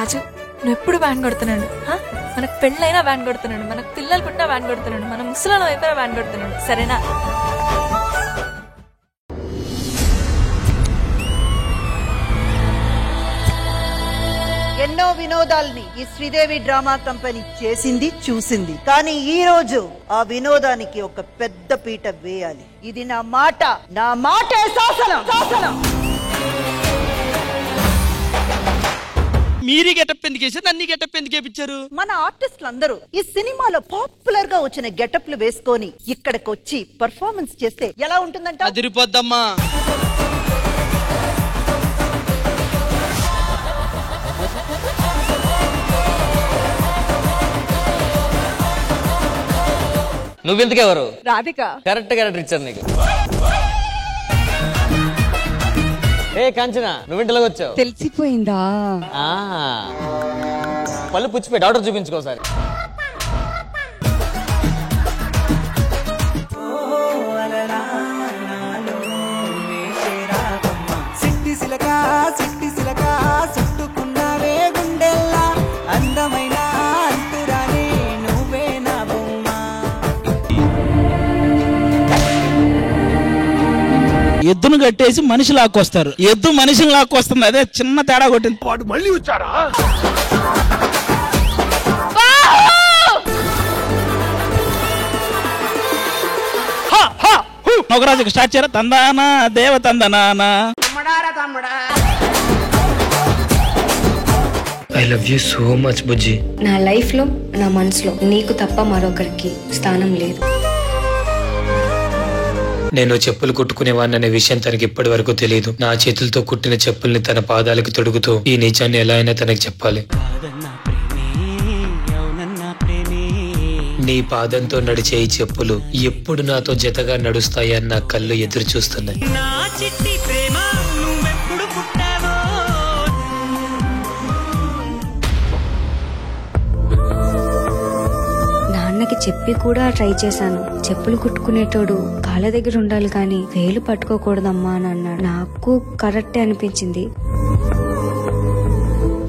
రాజు నువ్వు ఎప్పుడు వ్యాన్ కొడుతున్నాడు, మనకు పెళ్ళైనా వ్యాన్ కొడుతున్నాడు, మనకు పిల్లలు పుట్టినా వ్యాన్ కొడుతున్నాడు, మన ముసలిలో అయిపోయినా వ్యాన్ కొడుతున్నాడు, సరేనా? ఎన్నో వినోదాల్ని ఈ శ్రీదేవి డ్రామా కంపెనీ చేసింది చూసింది, కానీ ఈ రోజు ఆ వినోదానికి ఒక పెద్ద పీట వేయాలి. ఇది నా మాటే శాసనం. మీరీ గెటప్ ఎందుకు వేసారు, నన్ను గెటప్ ఎందుకు వేయించారు? మన ఆర్టిస్టులు అందరూ ఈ సినిమాలో పాపులర్ గా వచ్చిన గెటప్లు వేసుకొని ఇక్కడికి వచ్చి పర్ఫార్మెన్స్ చేస్తే ఎలా ఉంటుందంట? అదిరిపోద్దమ్మా. నువ్వెందుకెవరు? రాధిక. కరెక్ట్ క్యారెక్టర్ ఇచ్చారు నీకు. ఏ కాంచన, నువ్వింటిలోకి వచ్చావు? తెలిసిపోయిందా? పళ్ళు పుచ్చిపోయి డాక్టర్ చూపించుకోసారి. ఎద్దును కట్టేసి మనిషి లాక్కొస్తారు, ఎద్దు మనిషిని లాక్కొస్తుంది, అదే చిన్న తేడా కొట్టింది. వాడు మళ్ళీ వచ్చారా? నొకరాజుకి స్టార్ట్ చేయరా? తందానా దేవ తందనానా. I love you so much బుజ్జి. నా లైఫ్ లో, నా మనసులో నీకు తప్ప మరొకరికి స్థానం లేదు. నేను చెప్పులు కుట్టుకునేవాడిని అనే విషయం తనకి ఇప్పటి వరకు తెలియదు. నా చేతులతో కుట్టిన చెప్పుల్ని తన పాదాలకు తొడుగుతూ ఈ నిజాన్ని ఎలా అయినా తనకి చెప్పాలి. నీ పాదంతో నడిచే ఈ చెప్పులు ఎప్పుడు నాతో జతగా నడుస్తాయని నా కళ్ళు ఎదురు చూస్తున్నాయి. నాన్నకి చెప్పి కూడా ట్రై చేశాను. చెప్పులు కుట్టుకునేటోడు కాళ్ళ దగ్గర ఉండాలి కానీ వేలు పట్టుకోకూడదమ్మా అని అన్నాడు. నాకు కరెక్టే అనిపించింది.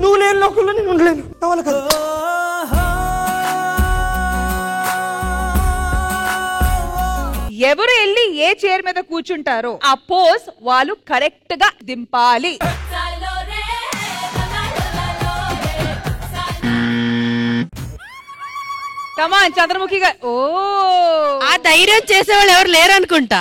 నువ్వు లేని లోకంలో నేను ఉండలేను. ఎవరు వెళ్ళి ఏ చైర్ మీద కూర్చుంటారో ఆ పోజ్ వాళ్ళు కరెక్ట్ గా దింపాలి. కమాన్ చంద్రముఖి గారు. ఓ, ఆ ధైర్యం చేసేవాళ్ళు ఎవరు లేరు అనుకుంటా.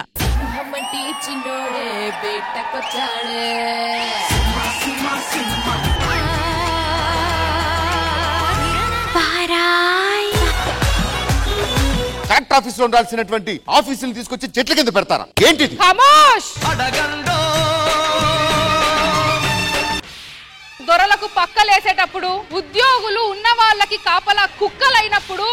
కలెక్టర్ ఆఫీస్ లో ఉండాల్సినటువంటి ఆఫీసులు తీసుకొచ్చి చెట్ల కింద పెడతారా ఏంటిది? దొరలకు పక్కలేసేటప్పుడు, ఉద్యోగులు ఉన్న వాళ్ళకి కాపలా కుక్కలైనప్పుడు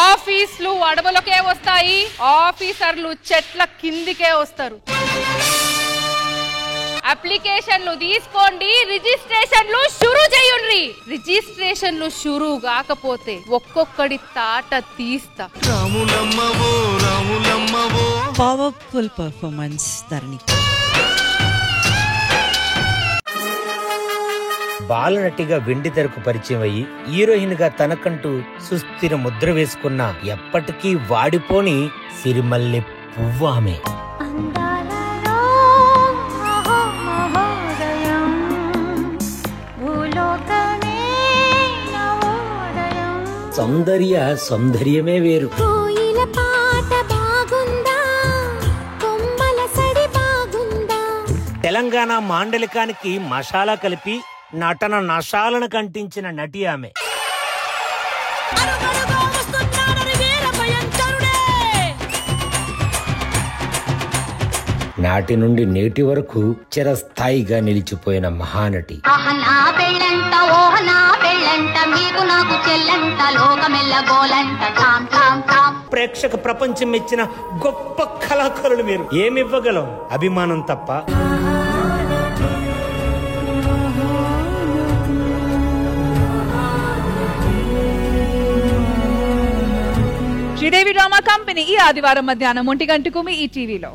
ఆఫీసులు అడవులకే వస్తాయి, ఆఫీసర్లు చెట్ల కిందికే వస్తారు. అప్లికేషన్లు తీసుకోండి, రిజిస్ట్రేషన్లు షురూ చేయండి. రిజిస్ట్రేషన్లు షురూ కాకపోతే ఒక్కొక్కడి తాట తీస్తా. పవర్ఫుల్ పర్ఫార్మెన్స్ ధరణి. బాలనటిగా వెండి తెరకు పరిచయం అయ్యి హీరోయిన్ గా తనకంటూ సుస్థిర ముద్ర వేసుకున్న ఎప్పటికీ వాడిపోని సిరిమల్లె పువ్వు ఆమె. సౌందర్యమే వేరు. తెలంగాణ మాండలికానికి మసాలా కలిపి నటన నశాలను కంటించిన నటి ఆమె. నాటి నుండి నేటి వరకు చిరస్థాయిగా నిలిచిపోయిన మహానటి. ప్రేక్షక ప్రపంచం ఇచ్చిన గొప్ప కళాకారులు మీరు. ఏమివ్వగలం? అభిమానం తప్ప. శ్రీదేవి డ్రామా కంపెనీ ఈ ఆదివారం మధ్యాహ్నం 1 గంటకు మీ ఈ టీవీలో.